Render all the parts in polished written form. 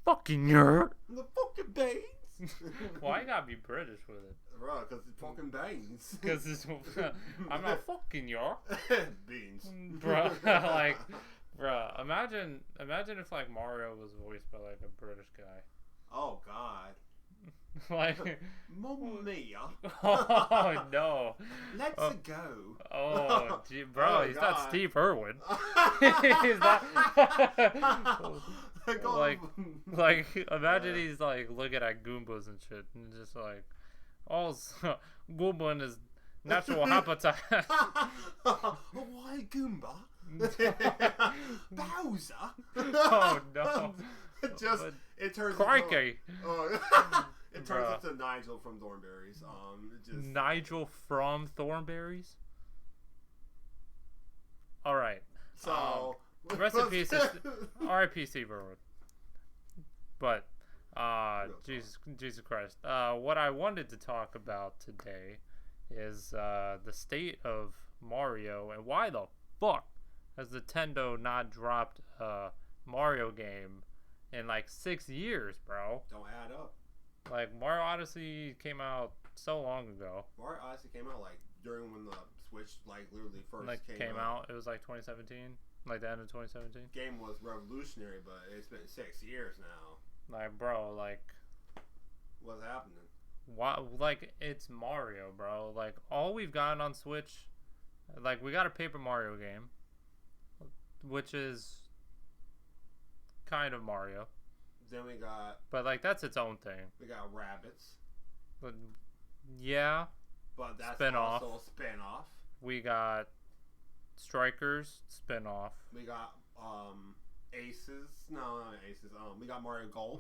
fucking yer. The fucking beans. Why you gotta be British with it? Right, because it's fucking beans. Because I'm not fucking yer. Beans. Bruh, like, bruh, imagine if, like, Mario was voiced by, like, a British guy. Oh, God. Like, Mamma mia. oh, no. Let's go. Oh, gee, bro, Oh, he's God. not Steve Irwin. He's not. like, imagine he's, like, looking at Goombas and shit, and just, like, oh, Goomba in his natural habitat. Why Goomba? Bowser? Oh, no. It turns Crikey. it turns into Nigel from Thornberries. Nigel from Thornberries? Alright. So Rest in peace. R.I.P. Steve Irwin. But, Jesus Christ. What I wanted to talk about today is the state of Mario and why the fuck has Nintendo not dropped a Mario game in like 6 years, bro? Don't add up. Like, Mario Odyssey came out so long ago. Mario Odyssey came out like during when the Switch like literally first Like, came out. It was like 2017, like the end of 2017. Game was revolutionary, but it's been 6 years now. Like, bro, like, What's happening? why? Like, it's Mario, bro. Like, all we've gotten on Switch, like, we got a Paper Mario game, which is kind of Mario, Then we got but like that's its own thing. we got Rabbids, But yeah, but that's Spin-off. also a spin-off. we got Strikers spin-off. We got Aces. No, not Aces. We got Mario Golf.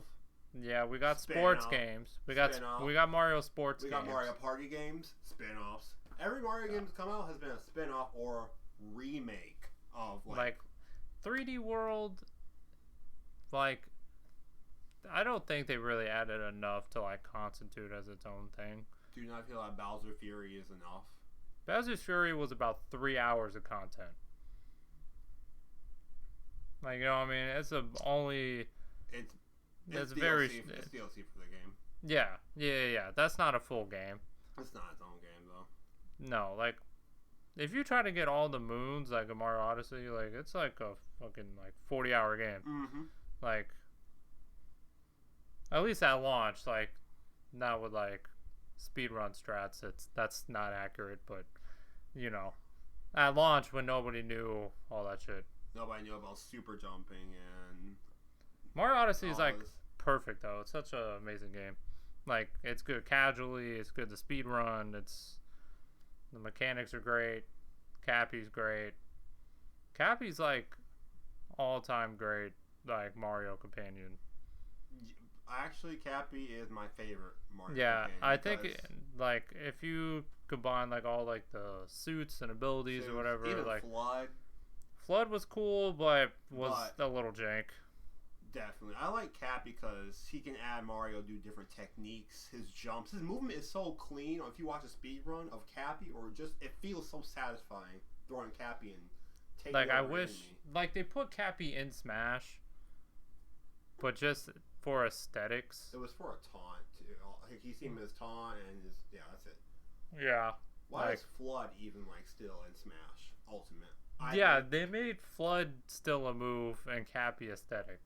Yeah, we got Spin-off. sports games. We Spin-off. got Mario sports We games. got Mario Party games. Spin-offs. Every Mario game that's come out has been a spin-off or remake of like 3D World. Like, I don't think they really added enough to like constitute as its own thing. Do you not feel like Bowser Fury is enough? Bowser's Fury was about 3 hours of content. Like, you know what I mean? It's It's very... DLC, it's DLC for the game. Yeah. That's not a full game. It's not its own game though. No, like, if you try to get all the moons, like a Mario Odyssey, like, it's like a fucking, like, 40-hour game. Mm-hmm. Like, at least at launch, like, not with, like, speedrun strats, that's not accurate, but, you know, at launch when nobody knew all that shit. Nobody knew about super jumping and Mario Odyssey is, all like, this. perfect, though. It's such an amazing game. Like, it's good casually, it's good to speedrun, the mechanics are great, Cappy's great. Cappy's, like, all-time great, like, Mario companion. Actually, Cappy is my favorite Mario Yeah, game. I think, like, if you combine, like, all, like, the suits and abilities or whatever, even like, Flood was cool, but was a little jank. Definitely. I like Cap because he can add Mario, do different techniques, his jumps. His movement is so clean. If you watch a speed run of Cappy, or just, it feels so satisfying throwing Cappy and taking Like, I over wish, enemy. like, they put Cappy in Smash, but just for aesthetics. It was for a taunt, too. Like, you see him as taunt, and his, yeah, that's it. Yeah. Why like, is Flood even, like, still in Smash Ultimate? Yeah, they made Flood still a move and Cappy aesthetic.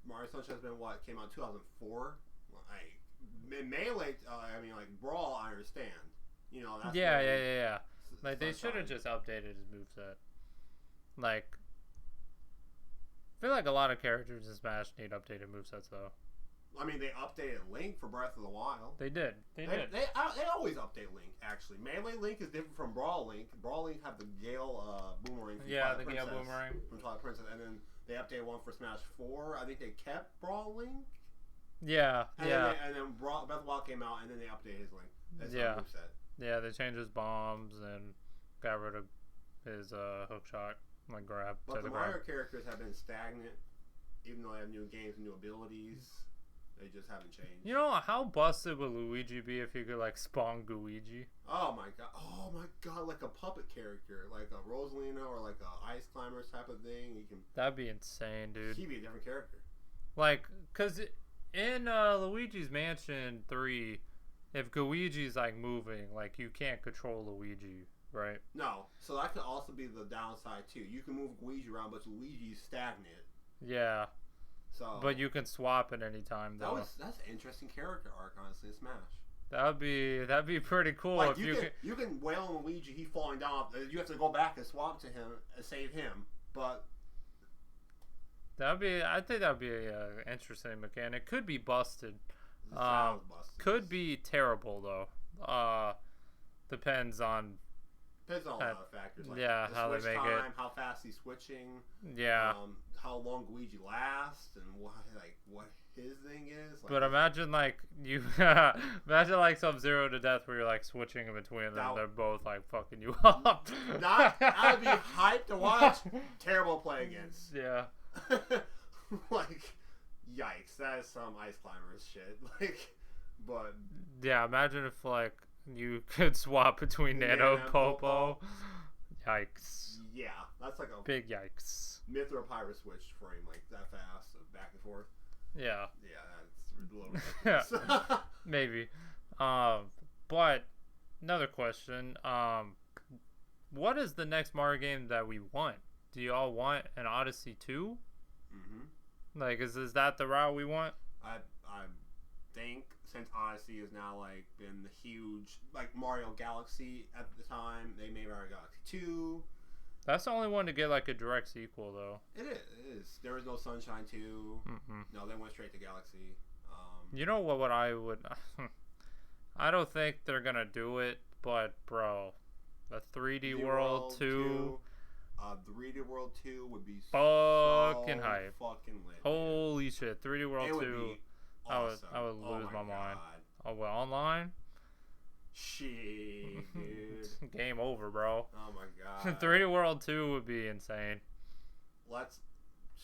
Mario Sunshine has been what, came out 2004. Like Melee, I mean, like Brawl, I understand. You know, that's Yeah. Like, they should have just updated his moveset. Like, I feel like a lot of characters in Smash need updated movesets, though. I mean, they updated Link for Breath of the Wild. They did. They did. They always update Link, actually. Melee Link is different from Brawl Link. Brawl Link have the Gale Boomerang from Yeah, Twilight the Gale Princess, Boomerang. from Twilight Princess, and then they updated one for Smash 4. I think they kept Brawl Link. Yeah. And then Breath of the Wild came out, and then they updated his Link. That's moveset. Yeah, they changed his bombs and got rid of his hook shot, like grab. But the Mario characters have been stagnant, even though they have new games and new abilities. They just haven't changed. You know, how busted would Luigi be if he could, like, spawn Gooigi? Oh my god, like a puppet character, like a Rosalina or like a Ice Climbers type of thing. You can. That'd be insane, dude. He'd be a different character. Like, cause in Luigi's Mansion 3, if Luigi's like moving, like you can't control Luigi, right? No, so that could also be the downside too. You can move Luigi around, but Luigi's stagnant. Yeah. So, But you can swap at any time though. that's an interesting character arc, honestly, in Smash. That'd be pretty cool Like if you can wail on Luigi, he falling down. You have to go back and swap to him and save him. But I think that'd be a interesting mechanic. Could be busted. it sounds busted. Could be terrible though. Depends on Depends on a lot of factors. Like yeah, the how they switch make time, it. how fast he's switching. Yeah. How long Luigi lasts, and what his thing is. Like, But imagine like you imagine like Sub-Zero to Death where you're like switching in between them. They're both like fucking you up. I would be hyped to watch. Terrible to play against. Yeah. Like, yikes! That is some Ice Climbers shit. Like, but Yeah, imagine if like you could swap between Nano and Popo. Yikes. Yeah, that's like a Big yikes. Myth or Pyro switch frame like that fast, back and forth. Yeah. Yeah, that's a little ridiculous. Maybe. But another question. What is the next Mario game that we want? Do you all want an Odyssey 2? Mm-hmm. Like, is that the route we want? I think since Odyssey has now like been the huge like Mario Galaxy at the time, they made Mario Galaxy 2. That's the only one to get like a direct sequel, though. It is. There was no Sunshine 2. Mm-mm. No, they went straight to Galaxy. You know what I would... I don't think they're gonna do it, but bro, a 3D World 2... 3D World 2 would be fucking so hype. Fucking lit. Holy shit, 3D World 2... Be awesome. I would lose my mind. God. Oh, well, online? Shit, dude. Game over, bro. Oh my god. 3D World 2 would be insane.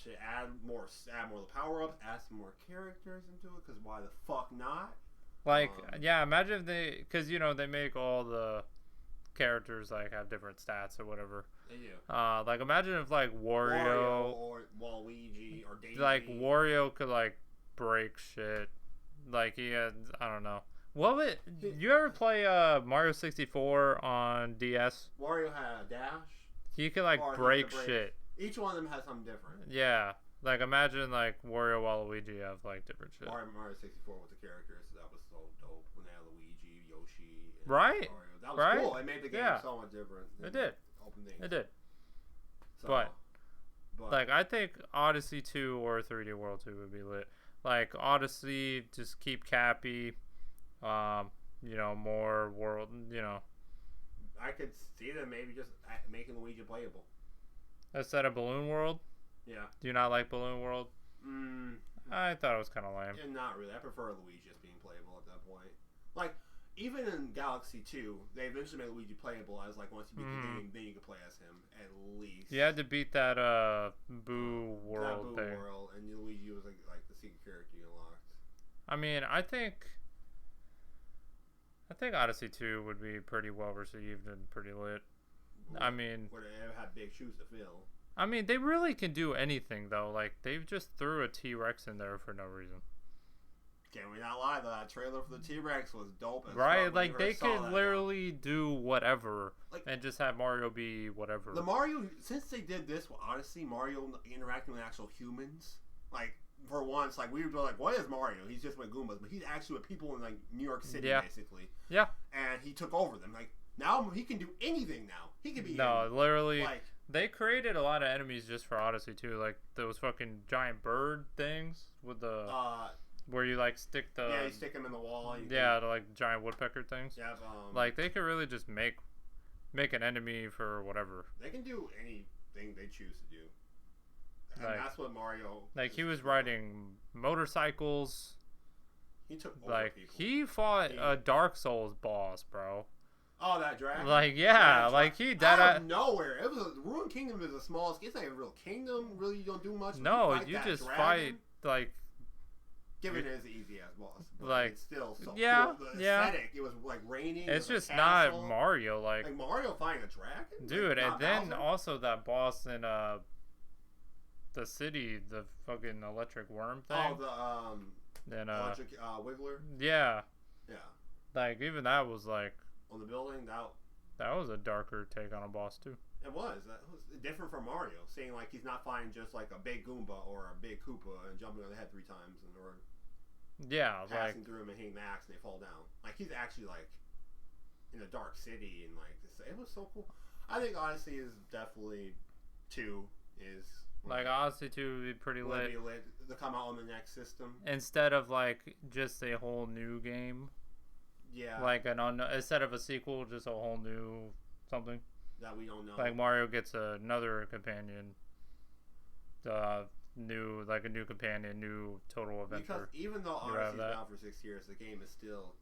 Should add more of the power-ups, add some more characters into it, because why the fuck not? Like, yeah, imagine if they... Because, you know, they make all the characters, like, have different stats or whatever. They do. Like, imagine if, like, Wario or Waluigi or Daisy. like, Wario could, like, break shit. Like, he had... I don't know. What would... You ever play Mario 64 on DS? Wario had a dash. He could, like, break shit. Each one of them has something different. Yeah. Like, imagine, like, Wario Waluigi have, like, different shit. Mario 64 with the characters, that was so dope. When they had Luigi, Yoshi, and Right? Mario. That was cool. It made the game so much different. It did. Open things. It did. So, But, like, I think Odyssey 2 or 3D World 2 would be lit. Like, Odyssey, just keep Cappy. You know, more world, you know. I could see them maybe just making Luigi playable. Instead of Balloon World? Yeah. Do you not like Balloon World? I thought it was kind of lame. Yeah, not really. I prefer Luigi just being playable at that point. Like, even in Galaxy 2, they eventually made Luigi playable as, like, once you beat the game, then you could play as him, at least. You had to beat that, Boo World thing. Boo World, and Luigi was, like the secret character you unlocked. I mean, I think Odyssey 2 would be pretty well received and pretty lit. I mean... Where they have big shoes to fill. I mean, they really can do anything, though. Like, they've just threw a T-Rex in there for no reason. Can we not lie, though? That trailer for the T-Rex was dope as right? fuck. Like, they could literally do whatever and just have Mario be whatever. The Mario... Since they did this with Odyssey, Mario interacting with actual humans, like... For once, like, we were like, what is Mario? He's just with Goombas, but he's actually with people in, like, New York City, basically. Yeah. And he took over them. Like, now he can do anything now. He can be... literally, like, they created a lot of enemies just for Odyssey, too. Like, those fucking giant bird things with the... where you, like, stick the... Yeah, you stick them in the wall. The, like, giant woodpecker things. Yeah, like, they could really just make an enemy for whatever. They can do anything they choose to do. And like, that's what Mario... Like, he was riding motorcycles. He took over like, people. He fought a Dark Souls boss, bro. Oh, that dragon? Like, yeah. Like, he... Out of nowhere. It was Ruined Kingdom is a small... It's not a real kingdom. Really, you don't do much. No, you just fight, like... Given it as the easy-ass boss. Like... It's still so yeah, cool. The aesthetic, it was, like, raining. It's just not Mario, like... Like, Mario fighting a dragon? Dude, like, and then also that boss in, the city, the fucking electric worm thing. Oh, the then electric wiggler. yeah, Yeah. like even that was like On the building, that was a darker take on a boss too. it was. That was different from Mario, seeing like he's not fighting just like a big Goomba or a big Koopa and jumping on the head 3 times or Yeah, like passing through him and hitting the axe and they fall down. Like he's actually like in a dark city and like it was so cool. I think Odyssey is definitely 2 is like Odyssey 2 would be pretty lit. To come out on the next system. Instead of like just a whole new game. Yeah. Like instead of a sequel, just a whole new something. That we don't know. Like Mario gets another companion. A new companion, new total adventure. Because even though Odyssey's been out for 6 years, the game is still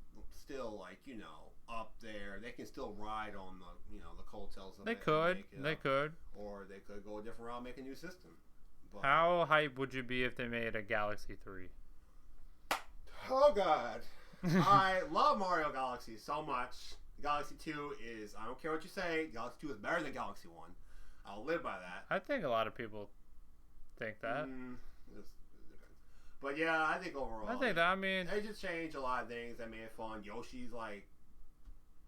like, you know, up there. They can still ride on the, you know, the coattails of They it. They could. Or they could go a different route and make a new system. But, how hype would you be if they made a Galaxy 3? oh god. I love Mario Galaxy so much. Galaxy 2 is, I don't care what you say, Galaxy 2 is better than Galaxy 1. I'll live by that. I think a lot of people think that. It depends. But yeah, I think overall, I think that, I mean, they just changed a lot of things that made it fun. Yoshi's like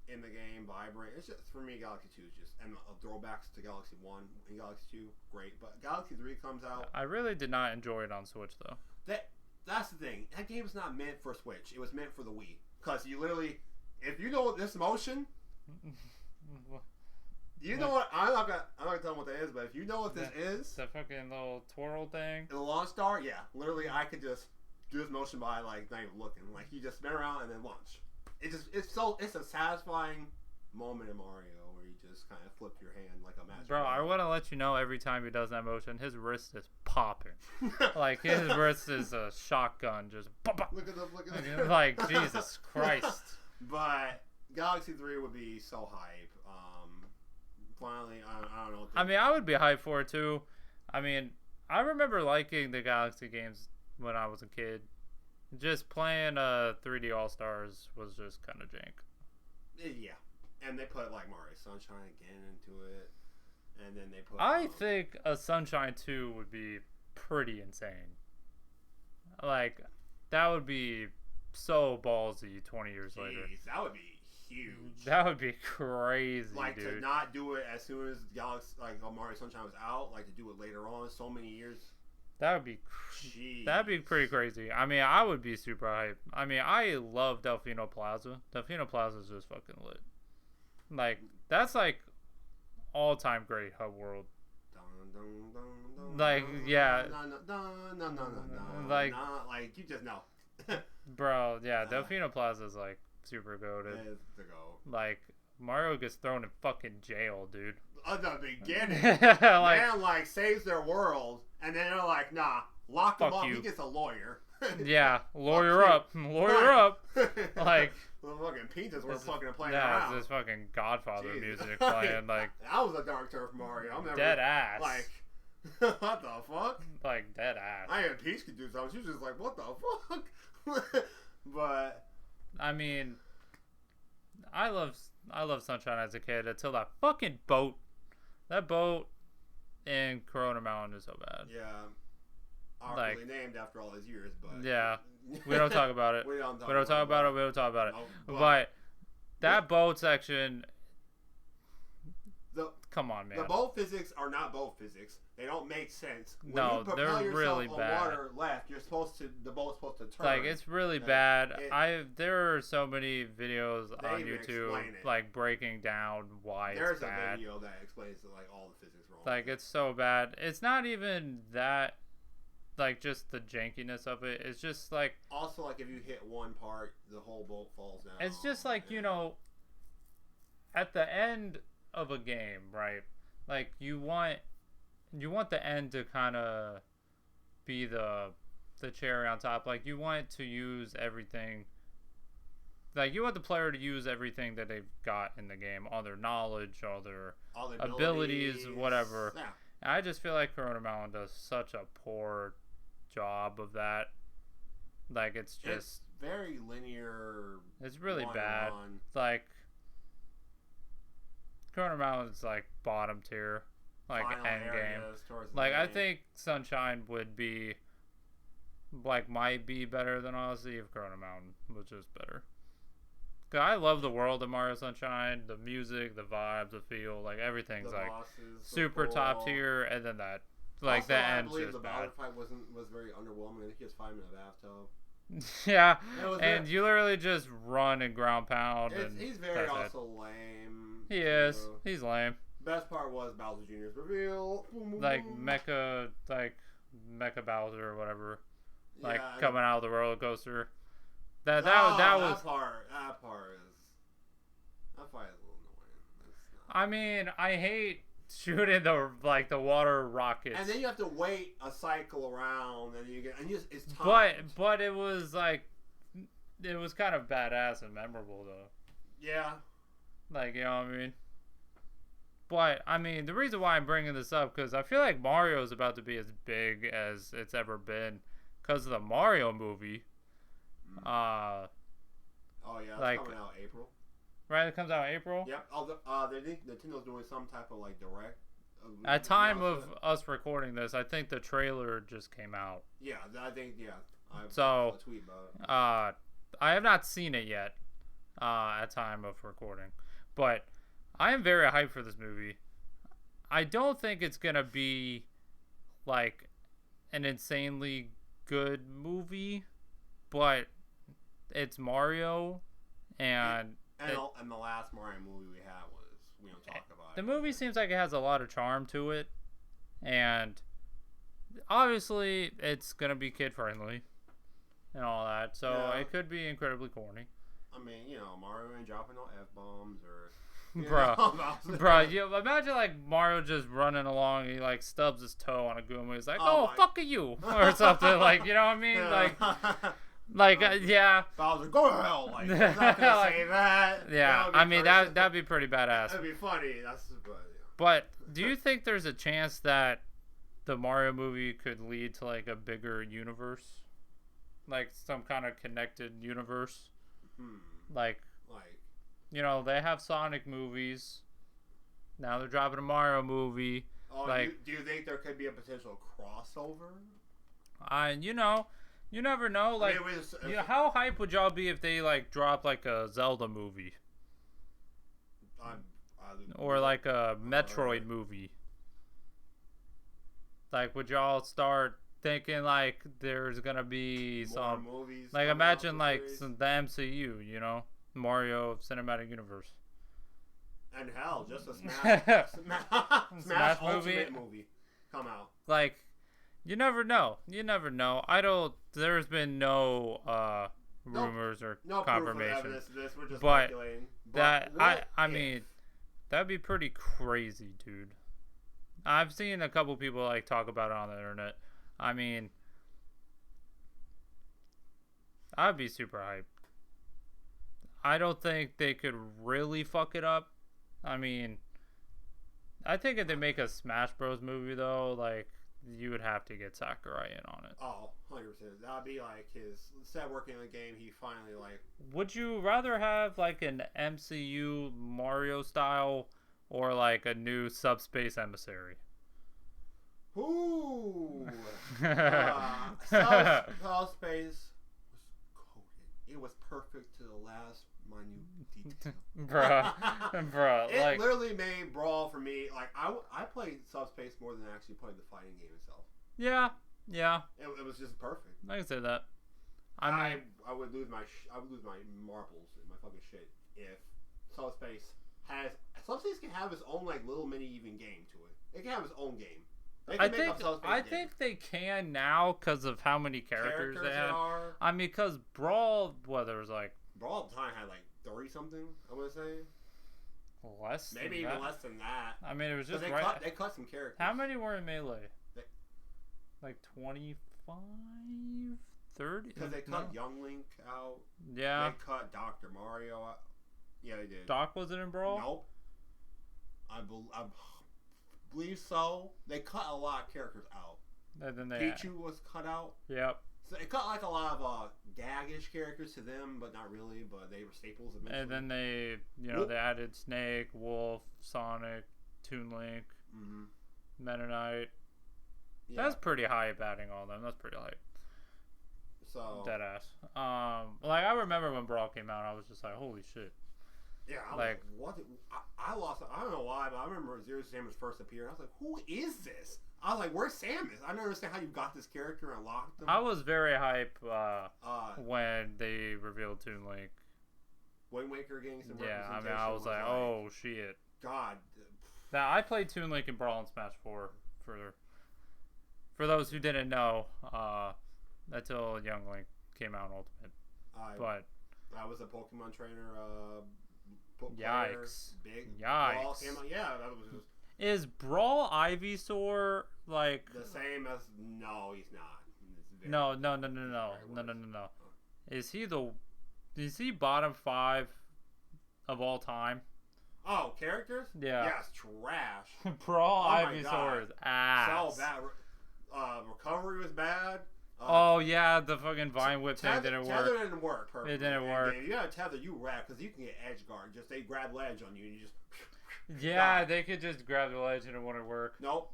in the game, vibrant. It's just, for me, Galaxy 2 is just, and throwbacks to Galaxy 1 and Galaxy 2, great. But Galaxy 3 comes out. I really did not enjoy it on Switch though. That's the thing. That game is not meant for Switch. It was meant for the Wii. Because you literally, if you know this motion, you know what? I'm not gonna tell them what that is, but if you know what this is, the fucking little twirl thing, the launch star, yeah, literally, I could just do this motion by like not even looking. Like you just spin around and then launch. It's a satisfying moment in Mario where you just kind of flip your hand like a magic. Bro, I want to let you know every time he does that motion, his wrist is popping. Like his wrist is a shotgun, just pop, pop. Look at the like Jesus Christ. But Galaxy 3 would be so hype. Finally, I don't know. I mean, I would be hyped for it too. I mean, I remember liking the Galaxy games when I was a kid. Just playing 3D All Stars was just kind of jank. Yeah, and they put like Mario Sunshine again into it, and then they put. I think a Sunshine 2 would be pretty insane. Like, that would be so ballsy 20 years later. That would be huge. That would be crazy, like, dude. to not do it as soon as Galaxy, like Mario Sunshine was out, like to do it later on, so many years. That'd be pretty crazy. I mean, I would be super hyped. I mean, I love Delfino Plaza. Delfino Plaza is just fucking lit. Like, that's like all-time great hub world. Like, yeah. Like, you just know. Bro, yeah, Delfino Plaza is like super goated. To go. Like, Mario gets thrown in fucking jail, dude. At the beginning, like, man, like, saves their world, and then they're like, nah, lock him up. You. He gets a lawyer. Yeah, lawyer up. Like, the fucking pizzas were fucking playing around. around. Yeah, it's this fucking Godfather music playing. Like, that was a dark turf Mario. I'm never dead ass. Like, what the fuck? Like, dead ass. I had Peach could do something. She was just like, what the fuck? But I mean, I love Sunshine as a kid until that fucking boat. That boat in Corona Mountain is so bad. Yeah. Awkwardly named after all these years, but yeah, we don't talk about it. We don't talk about it. No, but that boat section. Come on, man. The boat physics are not boat physics. They don't make sense. When no, you propel they're yourself really on bad. Water left, the boat's supposed to turn. Like, it's really bad. There are so many videos on YouTube like breaking down why it's bad. There's a video that explains like all the physics wrong. Like, it's so bad. It's not even that. Like, just the jankiness of it. It's just like. Also, like, if you hit one part, the whole boat falls down. It's just like, you know, at the end of a game, right? Like, you want the end to kind of be the cherry on top. Like, you want to use everything. Like, you want the player to use everything that they've got in the game, all their knowledge, all their abilities, whatever. Yeah. And I just feel like Corona Mountain does such a poor job of that. Like, it's very linear. It's really bad. Like, Corona Mountain's like bottom tier. like Final end game. areas towards the Like I end. think Sunshine would be like might be better than Odyssey if Corona Mountain was just better. 'Cause I love the world of Mario Sunshine, the music, the vibes, the feel, like everything's the like bosses, so super cool. top tier, and then that like Also, the I end's believe just the bad. Bowser fight was very underwhelming. I think he was fighting in a bathtub. Yeah, It was and very- you literally just run and ground pound, It's, and he's very that's it. also lame. He is. too. He's lame. Best part was Bowser Jr.'s reveal. Boom, boom, Like boom. Mecha Bowser or whatever, like Yeah, coming out of the roller coaster. that That was part is that fight is a little annoying. It's not. I mean, I hate shooting the water rockets. And then you have to wait a cycle around, and it's timed. but it was like it was kind of badass and memorable though. Yeah. Like, you know what I mean? But I mean, the reason why I'm bringing this up because I feel like Mario is about to be as big as it's ever been because of the Mario movie. Oh yeah, it's like- coming out April. Right, it comes out in April. Yep. They think Nintendo's doing some type of like direct. At time of announcement. us recording this, I think the trailer just came out. Yeah, I think I So, saw a tweet about it. I have not seen it yet. At time of recording, but I am very hyped for this movie. I don't think it's gonna be like an insanely good movie, but it's Mario, and And the last Mario movie we had was we don't talk about the it. movie seems like it has a lot of charm to it, and obviously it's gonna be kid friendly and all that, so Yeah. it could be incredibly corny. I mean, Mario ain't dropping no f-bombs or. Bruh, you imagine like Mario just running along, he like stubs his toe on a Goomba, he's like, Oh "Oh, my- fuck you," or something, like, you know what I mean? Like, yeah, Bowser, go to hell! Like, he's not gonna Like, say that. yeah. I mean, that'd be pretty badass. That'd be funny. That's but. But do you think there's a chance that the Mario movie could lead to like a bigger universe, like some kind of connected universe? Like, they have Sonic movies. Now they're dropping a Mario movie. Oh, like, do you think there could be a potential crossover? You never know. Like, I mean, how hype would y'all be if they like dropped like a Zelda movie or like a Metroid movie? Like, would y'all start thinking like there's gonna be more some movies. like coming out imagine this like series? the MCU, Mario Cinematic Universe. And hell, just a Smash Smash Ultimate movie come out. Like, you never know. There's been no rumors or No proof of confirmation. evidence of this. We're just But speculating. That what I if? mean, that'd be pretty crazy, dude. I've seen a couple people like talk about it on the internet. I mean, I'd be super hyped. I don't think they could really fuck it up. I mean, I think if they make a Smash Bros. Movie though, like, you would have to get Sakurai in on it. Oh, 100%. That'd be like his set working on the game. He finally like. Would you rather have like an MCU Mario style or like a new Subspace Emissary? Ooh. South Space was coated. It was perfect to the last minute detail. Bruh, It like, literally made Brawl for me. Like I played Subspace more than I actually played the fighting game itself. yeah, It was just perfect. I can say that. I mean, I would lose my marbles and my fucking shit if Subspace can have its own like little mini even game to it. It can have its own game. They can make a Subspace I game. think they can now because of how many characters they have. are. I mean, because Brawl, there was like Brawl at the time had like 30 something. I want to say less, maybe than even that. less than that. I mean, it was just They right. cut some characters. How many were in Melee? They- Like 25, 30? Because they cut Young Link out. Yeah. They cut Dr. Mario out. Yeah, they did. Doc wasn't in Brawl? Nope. I believe so. They cut a lot of characters out. And then they Pichu was cut out. Yep. So it cut like a lot of gag-ish characters to them, but not really. But they were staples eventually. And then they, Wolf. they added Snake, Wolf, Sonic, Toon Link. Mm-hmm. Meta Knight. Yeah. That's pretty high batting on them. That's pretty high. So Dead ass. Like I remember when Brawl came out, I was just like, holy shit. yeah, I was like- like, what? I lost. I don't know why, but I remember Zero Samus first appeared. I was like, who is this? I was like, where's Samus? I don't understand how you got this character and unlocked them. I was very hype When when they revealed Toon Link. Wind Waker getting some Yeah, I representation. mean, I was like, oh shit. God. Now I played Toon Link in Brawl and Smash 4 for those who didn't know, until Young Link came out in Ultimate. But I was a Pokemon trainer. Yikes. Big. Yikes. Brawl came out. Yeah, that was just is Brawl Ivysaur like? the same as. No, he's not. It's very- No. very worse. Is he bottom 5 of all time? Oh, characters? Yeah. Yes, trash. Brawl Oh my Ivysaur God. is ass. So bad. Recovery was bad. Oh yeah, the fucking Vine Whip thing didn't Tether work. didn't work perfectly. It didn't And work. You gotta tether, you wrap, because you can get edge guard. Just they grab ledge on you and you just. Yeah, Nah. they could just grab the ledge and it wouldn't work. Nope.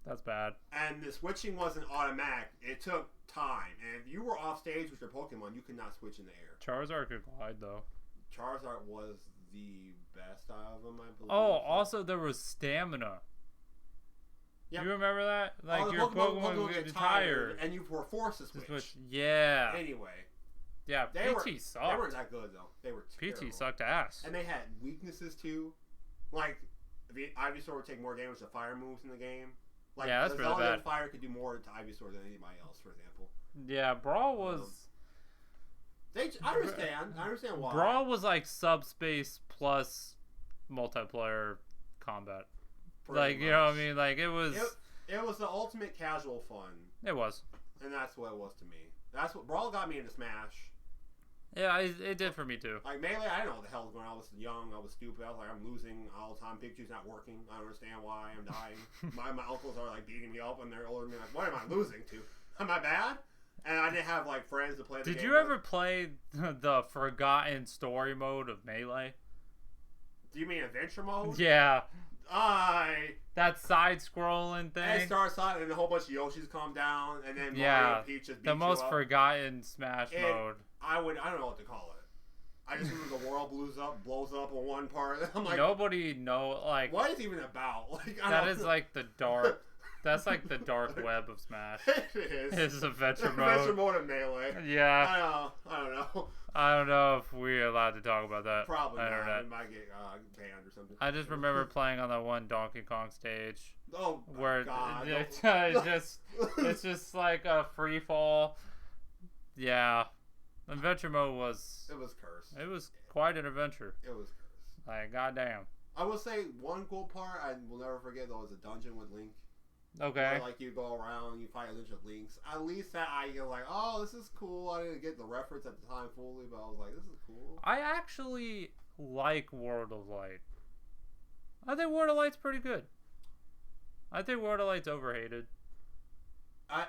That's bad. And the switching wasn't automatic. It took time. And if you were off stage with your Pokemon, you could not switch in the air. Charizard could glide though. Charizard was the best out of them, I believe. Oh, also there was stamina. Yep. You remember that? Like the your Pokemon would get tired. and you were forced to To switch. Yeah. Anyway, Yeah, they PT weren't sucked. that good though. They were terrible. PT sucked ass. And they had weaknesses too. Like, the Ivysaur would take more damage to fire moves in the game. Like, Yeah, that's really Zelda bad. Fire could do more to Ivysaur than anybody else, for example. Yeah, Brawl was I understand why. Brawl was like subspace plus multiplayer combat. pretty Like, you know what I much. mean? Like it was It was the ultimate casual fun, it was. and that's what it was to me. That's what Brawl got me into Smash. Yeah, it did for me too. Like Melee, I didn't know what the hell was going on. I was young, I was stupid. I was like, I'm losing all the time. Pikachu's not working. I don't understand why I'm dying. my uncles are like beating me up, and they're older than me. Like, what am I losing to? Am I bad? And I didn't have like friends to play the game. Did you ever play the forgotten story mode of Melee? Do you mean adventure mode? Yeah, I. that side scrolling And thing. it starts out, and a whole bunch of Yoshis come down, and then Mario Yeah, and Peach just beat The most you up. forgotten Smash It- mode. I don't know what to call it. I just remember the world blows up on one part. I'm like, Nobody know like what is it even about? Like, I that don't- is like the dark. That's like the dark web of Smash. it is. It's adventure Adventure mode. mode of Melee. Yeah, I don't know. I don't know if we're allowed to talk about that. Probably on the not. internet. We might get banned or something. I just remember playing on that one Donkey Kong stage Oh, my where God. it's just like a free fall. Yeah, adventure mode was It was cursed. it was quite an adventure. It was cursed. Like goddamn. I will say one cool part I will never forget though was a dungeon with Link. Okay. Where, like you go around, you fight a bunch of Links. At least that I get like, oh, this is cool. I didn't get the reference at the time fully, but I was like, this is cool. I actually like World of Light. I think World of Light's pretty good. I think World of Light's overhated.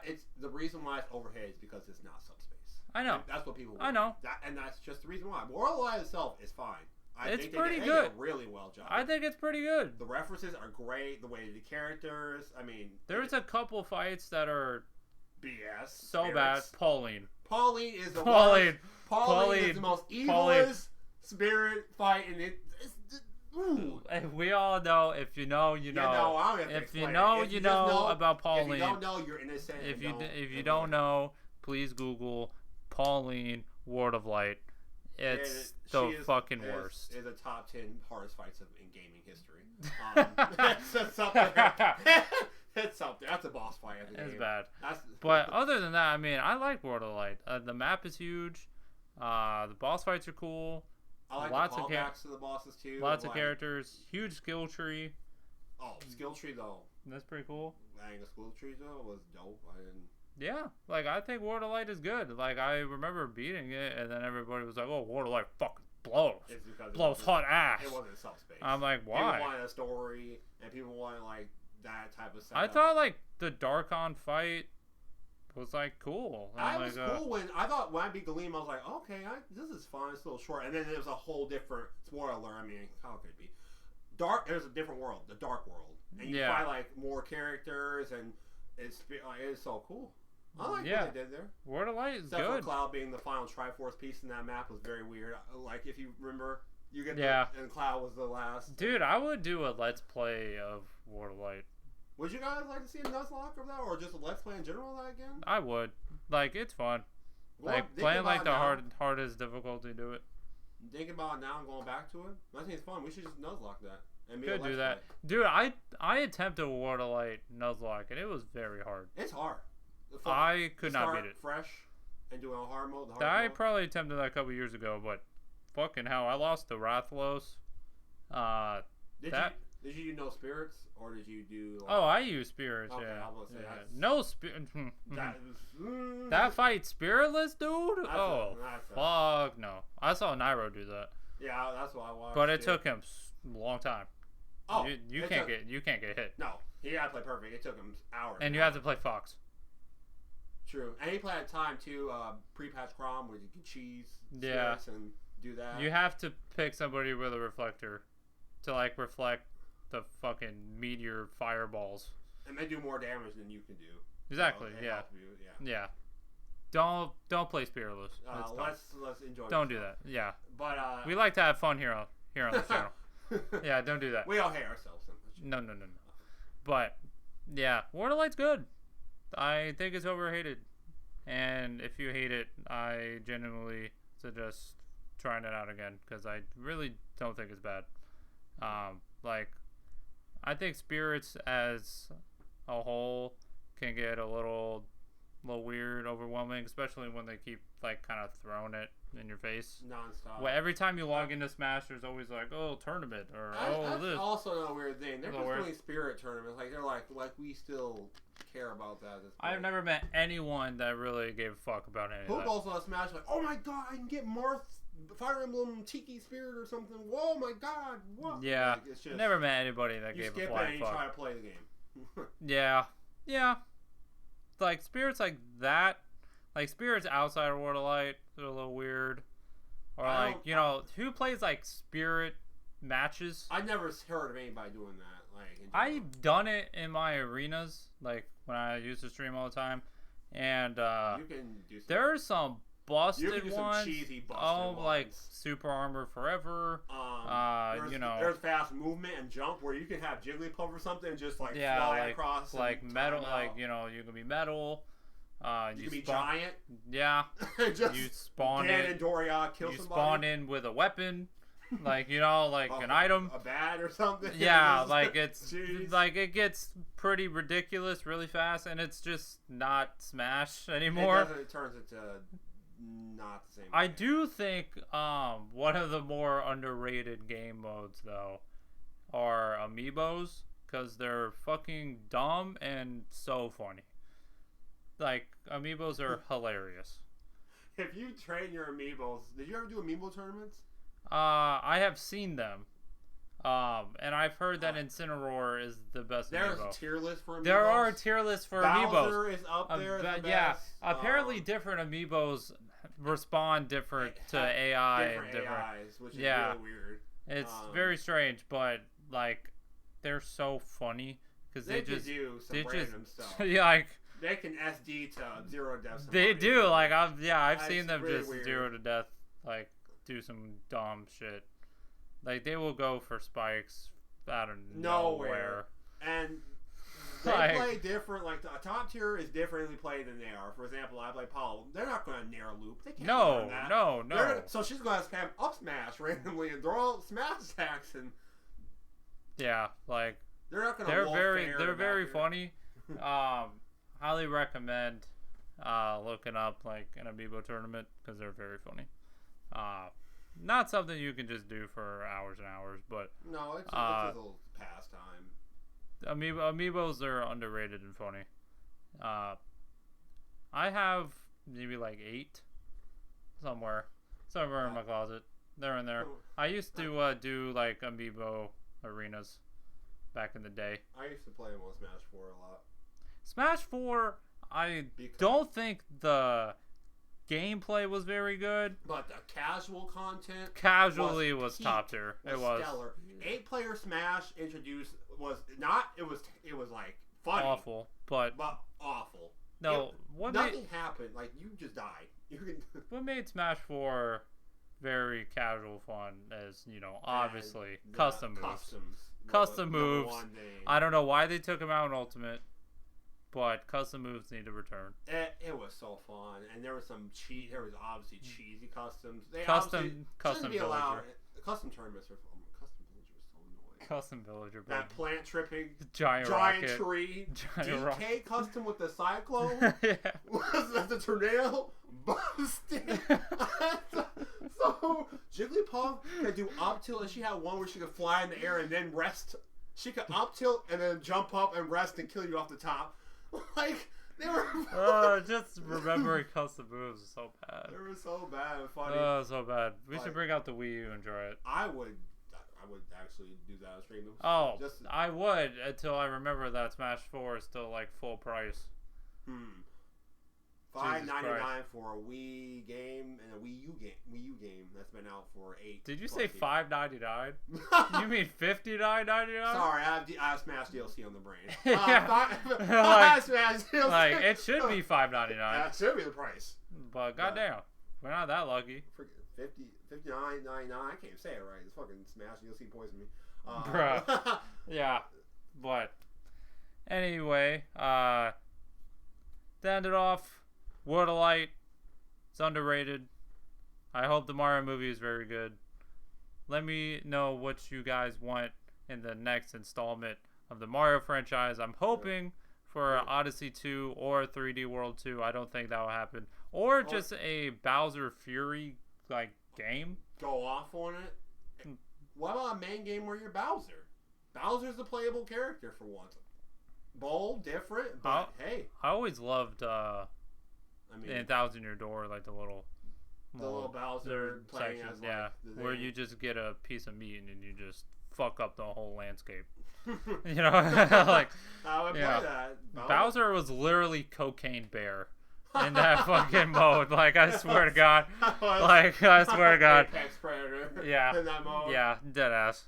It's the reason why it's overhead is because it's not subspace. I know. And that's what people. I want. know. And that's just the reason why. World of Light itself is fine. It's think pretty they good. did a really well job. I think it's pretty good. The references are great. The way the characters. I mean, There's a couple fights that are BS. so spirits. bad. Pauline. Pauline is the Pauline. worst. Pauline is the most evilest spirit fight, and ooh. And we all know. If you know, you know. I don't have to If you explain know, it. If you just know about If Pauline. you don't know, you're innocent. If and you don't know, please Google Pauline World of Light. It's the fucking worst. Is a top 10 hardest fights in gaming history. It's something. It's something. That's a boss fight. In the It's game. bad. That's, But other than that, I mean, I like World of Light. The map is huge. The boss fights are cool. I like lots the of callbacks to the bosses too. Lots of like, characters. Huge skill tree. Oh, skill tree though. That's pretty cool. Dang, the skill tree though was dope. I didn't. Yeah, like I think World of Light is good. Like I remember beating it, and then everybody was like, "Oh, World of Light fucking blows, It's because blows hot ass." It wasn't subspace. I'm like, People why? wanted a story, and people wanted like that type of stuff. I thought like the Darkon fight was like cool. I I'm was like, cool when I beat Galeem. I was like, okay, this is fun. It's a little short, and then it was a whole different spoiler alert. I mean, how could it be? There's a different world, the dark world, and you find like more characters, and it's so cool. I like what they did there. Word of Light is Except good. for Cloud being the final Triforce piece in that map was very weird. Like if you remember, you get and Cloud was the last. Dude, I would do a let's play of Word of Light. Would you guys like to see a Nuzlocke of that, or just a let's play in general of that again? I would. Like it's fun. Well, like playing like the hardest difficulty to it. Thinking about it now and going back to it, I think it's fun. We should just Nuzlocke that. And could do that, dude. I attempted a Word of Light Nuzlocke and it was very hard. It's hard. I could not beat it. Fresh and doing a hard mode. I probably attempted that a couple years ago, but fucking hell, I lost to Rathalos. Did you do no spirits or did you do? Like, I use spirits. Okay, yeah. I was gonna say No spirit. That fight spiritless, dude. Fuck no. I saw Nairo do that. Yeah, that's what I watched. But it took him a long time. Oh, you can't get hit. No, he had to play perfect. It took him hours. And you have to play Fox. True, and he played at time too. Pre-patch Crom where you can cheese. Yeah. And do that. You have to pick somebody with a reflector to like reflect the fucking meteor fireballs. And they do more damage than you can do. Exactly. So yeah. Don't play spiritless. Let's enjoy. Don't do that. Yeah. But we like to have fun here on the channel. Yeah, don't do that. We all hate ourselves so much. No. But yeah, Word of Light's good. I think it's overhated, and if you hate it, I genuinely suggest trying it out again because I really don't think it's bad. Like, I think spirits as a whole can get a little weird, overwhelming, especially when they keep like kind of throwing it in your face nonstop. Well, every time you log into Smash, there's always like, tournament or that's this. Also another weird thing. They're just doing spirit tournaments. Like they're like we still care about that. At this point. I've never met anyone that really gave a fuck about any of that. Who also on Smash like, oh my god, I can get Marth's Fire Emblem Tiki Spirit or something. Whoa, my god, what? Yeah, like, it's just, never met anybody that gave a flying fuck. You skip it and you try to play the game. Yeah. Like spirits like that, like spirits outside of World of Light, they're a little weird. Or like who plays like spirit matches? I never heard of anybody doing that. Like I've done it in my arenas, like when I used to stream all the time, and you can do there are some busted you can do ones. Some cheesy busted ones. Like Super Armor Forever. There's fast movement and jump where you can have Jigglypuff or something and just like fly across. Like metal, like you can be metal. You can be giant. Yeah. Just you spawn in. And Doria kill somebody. You spawn in with a weapon, like an item, a bat or something. Yeah, like it's like it gets pretty ridiculous really fast, and it's just not Smash anymore. It turns into not the same. I do think one of the more underrated game modes though are amiibos because they're fucking dumb and so funny. Like, amiibos are hilarious. If you train your amiibos, did you ever do amiibo tournaments? I have seen them. And I've heard that Incineroar is the best There's amiibo. a tier list for amiibos. There are a tier lists for amiibos. Bowser is up there yeah. Apparently different amiibos respond different to AI. Different AIs, which is really weird. It's very strange, but, like, they're so funny. Because they just do some random stuff. Yeah, like... They can SD to 0 to death. They do. Like, I've seen them really just weird. 0 to death, like, do some dumb shit. Like, they will go for spikes out of nowhere. And they play different. Like, the top tier is differently played than they are. For example, I play Paul. They're not going to narrow loop. They can't learn that. No. So she's going to spam up smash randomly and throw out smash attacks. And yeah, like, they're not going to They're very funny. Highly recommend looking up like an amiibo tournament because they're very funny. Not something you can just do for hours and hours, but no, it's a little pastime. Amiibos are underrated and funny. I have maybe like 8 somewhere in my closet. They're in there. I used to do like amiibo arenas back in the day. I used to play them on Smash 4 a lot. Smash 4, don't think the gameplay was very good. But the casual content Casually was peak, top tier. It was stellar. 8-player Smash introduced was not. It was like funny, awful, but awful. no. Nothing happened. Like you just died. What made Smash 4 very casual fun is, obviously custom moves. Custom moves. I don't know why they took them out in Ultimate, but custom moves need to return. It was so fun, and there was some There was obviously cheesy customs. Custom shouldn't be villager. allowed. Custom tournaments are fun. Custom villager is so annoying. Custom villager. That plant tripping giant rocket, rocket. tree. Giant DK rocket. custom with the cyclone. Yeah. Was that the tornado? Busted. So Jigglypuff could do up tilt, and she had one where she could fly in the air and then rest. She could up tilt and then jump up and rest and kill you off the top. Like they were. Just remembering custom moves is so bad. They were so bad and funny. Oh, so bad. We should bring out the Wii U and enjoy it. I would actually do that on stream. Oh, I would until I remember that Smash 4 is still like full price. $5.99 for a Wii game and a Wii U game that's been out for 8. Did you say $5.99? You mean $59.99? Sorry, I have Smash DLC on the brain. Smash DLC. Like it should be $5.99. That should be the price. But goddamn, we're not that lucky. $59.99. I can't say it right. This fucking Smash DLC poisoned me. Bruh. Yeah, but anyway, to end it off. World of Light, it's underrated. I hope the Mario movie is very good. Let me know what you guys want in the next installment of the Mario franchise. I'm hoping for Odyssey 2 or 3D World 2. I don't think that will happen. Or just a Bowser Fury like game. Go off on it. What about a main game where you're Bowser? Bowser's a playable character for once. Bold, different, but hey. I always loved in Thousand Year Door, like the little Bowser playing sections, as where you just get a piece of meat and then you just fuck up the whole landscape. Like I would play that. Bowser was literally Cocaine Bear in that fucking mode. Like I swear to God, I swear to God. Apex Predator. Yeah. In that mode. Yeah, dead ass.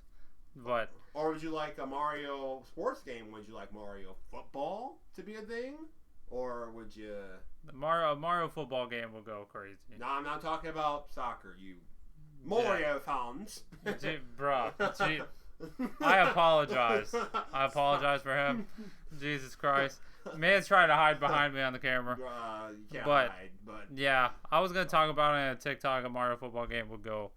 But. Or would you like a Mario sports game? Would you like Mario football to be a thing? Or would you... The Mario football game will go crazy. No, I'm not talking about soccer, you Mario fans. Bruh. I apologize. I apologize for him. Jesus Christ. Man's trying to hide behind me on the camera. You can't hide, but... Yeah, I was going to talk about it in a TikTok. A Mario football game would go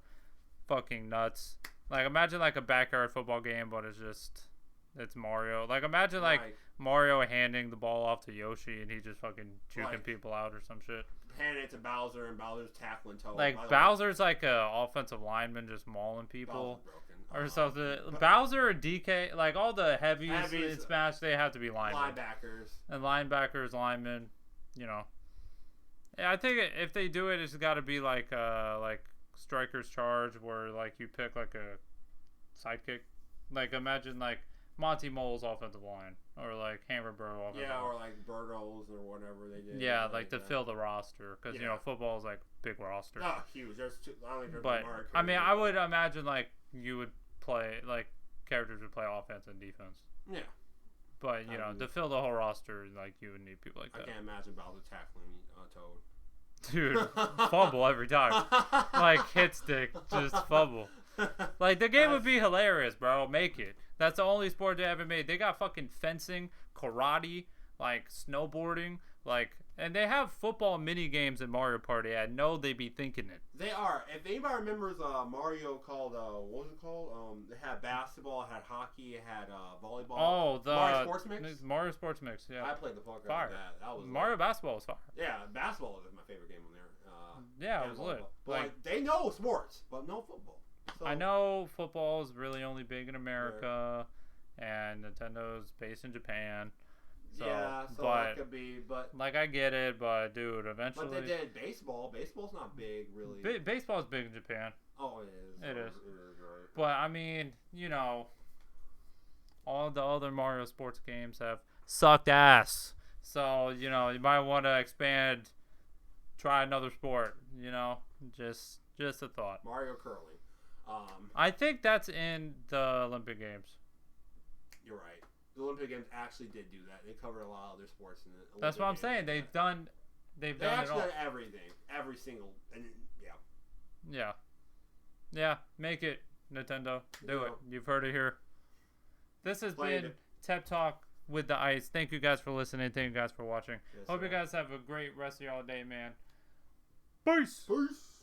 fucking nuts. Like, imagine like a backyard football game, but it's Mario. Like, imagine like Mario handing the ball off to Yoshi and he just fucking juking people out or some shit. Handing it to Bowser and Bowser's tackling Toad. Like, Bowser's like a offensive lineman just mauling people or something. Bowser or DK, like all the heavies in Smash, they have to be linemen. Linebackers, linemen, Yeah, I think if they do it, it's got to be like Striker's Charge, where like you pick like a sidekick. Like imagine like Monty Mole's offensive line, or like Hammer Bro offensive line. Or like Burgos or whatever they did. Yeah, like to fill the roster, because football is like big roster. Oh, huge. There's two. I mean, I would imagine like you would play like characters would play offense and defense. Yeah. But to fill the whole roster, like you would need people like that. I can't imagine Bowser tackling Toad. Dude, fumble every time. Like hit stick, just fumble. Like the game would be hilarious, bro. Make it. That's the only sport they haven't made. They got fucking fencing, karate, like snowboarding, and they have football mini games in Mario Party. I know they be thinking it. They are. If anybody remembers Mario called what was it called? It had basketball, it had hockey, it had volleyball. Oh, the Mario Sports Mix. Mario Sports Mix. Yeah. I played the fuck out of that. That was Mario Basketball was fire. Yeah, basketball is my favorite game on there. Yeah, it was lit. But they know sports, but no football. So, I know football is really only big in America, and Nintendo's based in Japan. So, that could be, but like I get it, but dude, eventually. But they did baseball. Baseball's not big, really. Baseball's big in Japan. Oh, it is. It is. Right. But I mean, all the other Mario sports games have sucked ass. So you might want to expand try another sport. Just a thought. Mario curling. I think that's in the Olympic Games. You're right. The Olympic Games actually did do that. They covered a lot of other sports in the Olympic That's what I'm Games. saying. They've done it all. Done everything. Every single. And yeah. Yeah. Make it, Nintendo. Do it. You've heard it here. This has been Tep Talk with the Ice. Thank you guys for listening. Thank you guys for watching. Yes, Hope you guys have a great rest of your day, man. Peace. Peace.